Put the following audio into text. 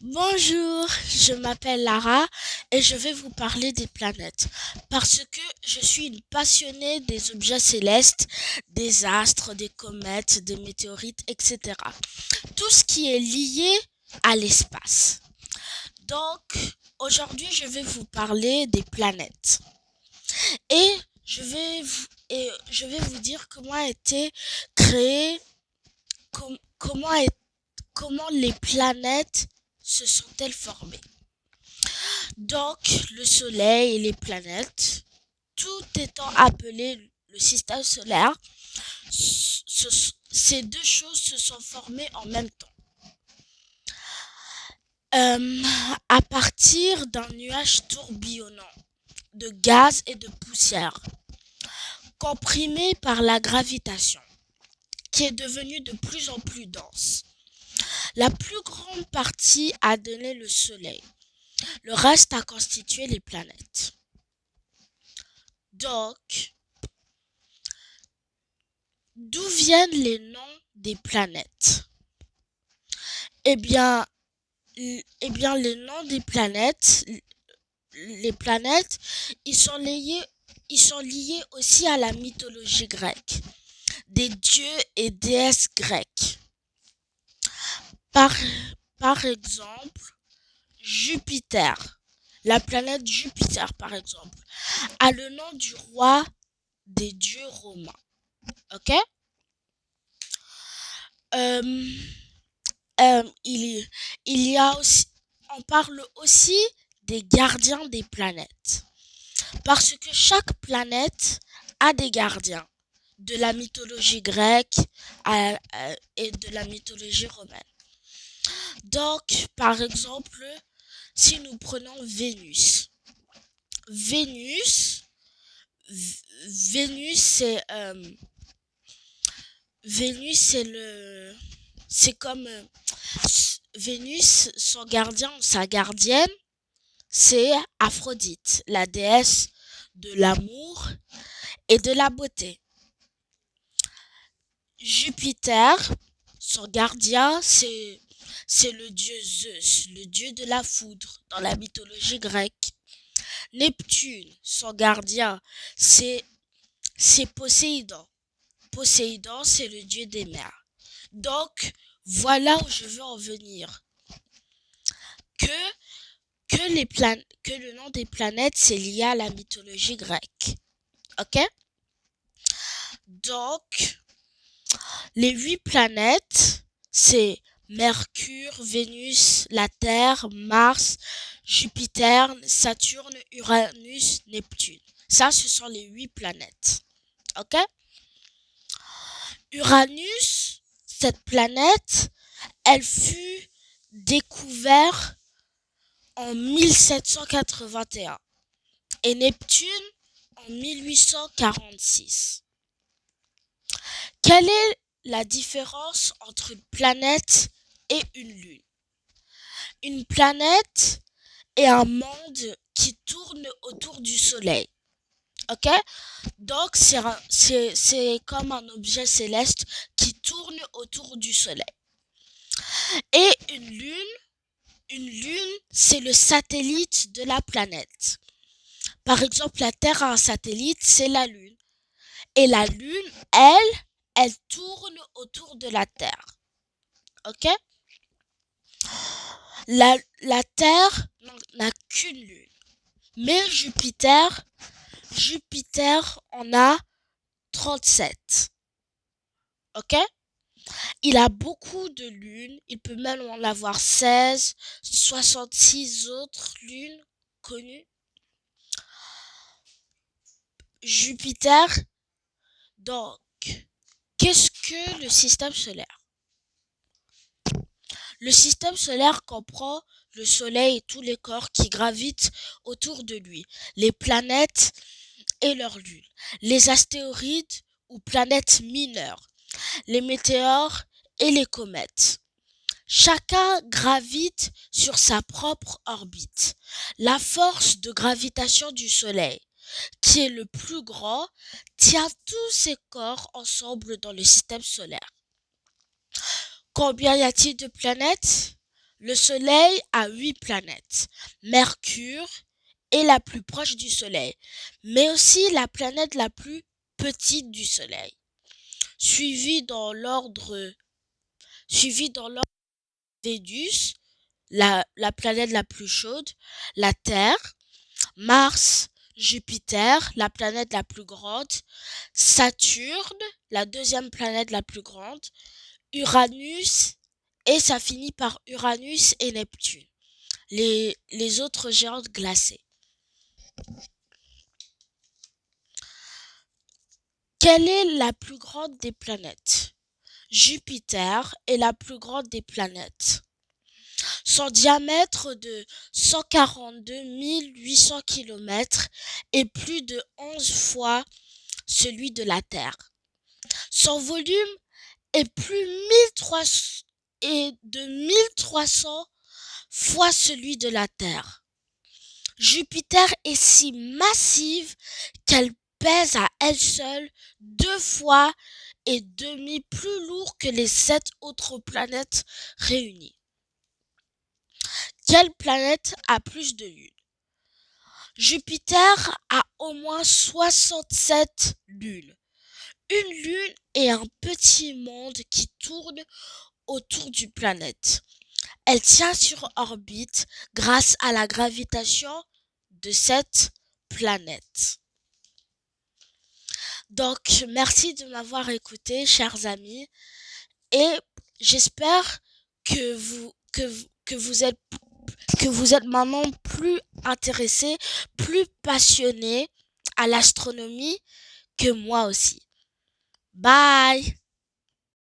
Bonjour, je m'appelle Lara et je vais vous parler des planètes parce que je suis une passionnée des objets célestes, des astres, des comètes, des météorites, etc. Tout ce qui est lié à l'espace. Donc, aujourd'hui, je vais vous parler des planètes et je vais vous dire comment a été créé, comment, comment les planètes se sont-elles formées. Donc, le Soleil et les planètes, tout étant appelé le système solaire, ces deux choses se sont formées en même temps. Euh, à partir d'un nuage tourbillonnant de gaz et de poussière, comprimé par la gravitation, qui est devenu de plus en plus dense. La plus grande partie a donné le Soleil. Le reste a constitué les planètes. Donc, d'où viennent les noms des planètes? Eh bien, les noms des planètes, les planètes, ils sont liés aussi à la mythologie grecque, des dieux et déesses grecques. Par, par exemple, Jupiter, la planète Jupiter, par exemple, a le nom du roi des dieux romains. Ok? Euh, il y a aussi, on parle aussi des gardiens des planètes. Parce que chaque planète a des gardiens de la mythologie grecque et de la mythologie romaine. Donc, par exemple, si nous prenons Vénus, Vénus, Vénus, Vénus, c'est comme Vénus, son gardien ou sa gardienne, c'est Aphrodite, la déesse de l'amour et de la beauté. Jupiter, son gardien, c'est le dieu Zeus, le dieu de la foudre dans la mythologie grecque. Neptune, son gardien, c'est c'est Poséidon. Poséidon, c'est le dieu des mers. Donc, voilà où je veux en venir. Que, que le nom des planètes, c'est lié à la mythologie grecque. Ok? Donc, les 8 planètes, c'est Mercure, Vénus, la Terre, Mars, Jupiter, Saturne, Uranus, Neptune. Ça, ce sont les 8 planètes. Ok? Uranus, cette planète, elle fut découverte en 1781 et Neptune en 1846. Quelle est la différence entre une planète et une lune? Une planète est un monde qui tourne autour du Soleil. Ok? Donc, c'est comme un objet céleste qui tourne autour du Soleil. Et une lune, c'est le satellite de la planète. Par exemple, la Terre a un satellite, c'est la Lune. Et la Lune, elle tourne autour de la Terre. Ok? La Terre n'a qu'une Lune. Mais Jupiter en a 37. Ok? Il a beaucoup de lunes. Il peut même en avoir 16, 66 autres lunes connues. Jupiter, donc, qu'est-ce que le système solaire? Le système solaire comprend le Soleil et tous les corps qui gravitent autour de lui, les planètes et leurs lunes, les astéroïdes ou planètes mineures, les météores et les comètes. Chacun gravite sur sa propre orbite. La force de gravitation du Soleil, qui est le plus grand, tient tous ces corps ensemble dans le système solaire. Combien y a-t-il de planètes? Le Soleil a 8 planètes. Mercure est la plus proche du Soleil, mais aussi la planète la plus petite du Soleil. Suivie dans l'ordre Vénus, la planète la plus chaude, la Terre, Mars, Jupiter, la planète la plus grande, Saturne, la deuxième planète la plus grande, Uranus, et ça finit par Uranus et Neptune, les autres géantes glacées. Quelle est la plus grande des planètes? Jupiter est la plus grande des planètes. Son diamètre de 142 800 km est plus de 11 fois celui de la Terre. Son volume est de 1300 fois celui de la Terre. Jupiter est si massive qu'elle pèse à elle seule 2,5 fois plus lourd que les 7 autres planètes réunies. Quelle planète a plus de lunes? Jupiter a au moins 67 lunes. Une lune est un petit monde qui tourne autour d'une planète. Elle tient sur orbite grâce à la gravitation de cette planète. Donc, merci de m'avoir écouté, chers amis, et j'espère que vous êtes maintenant plus intéressés, plus passionnés à l'astronomie que moi aussi. Bye!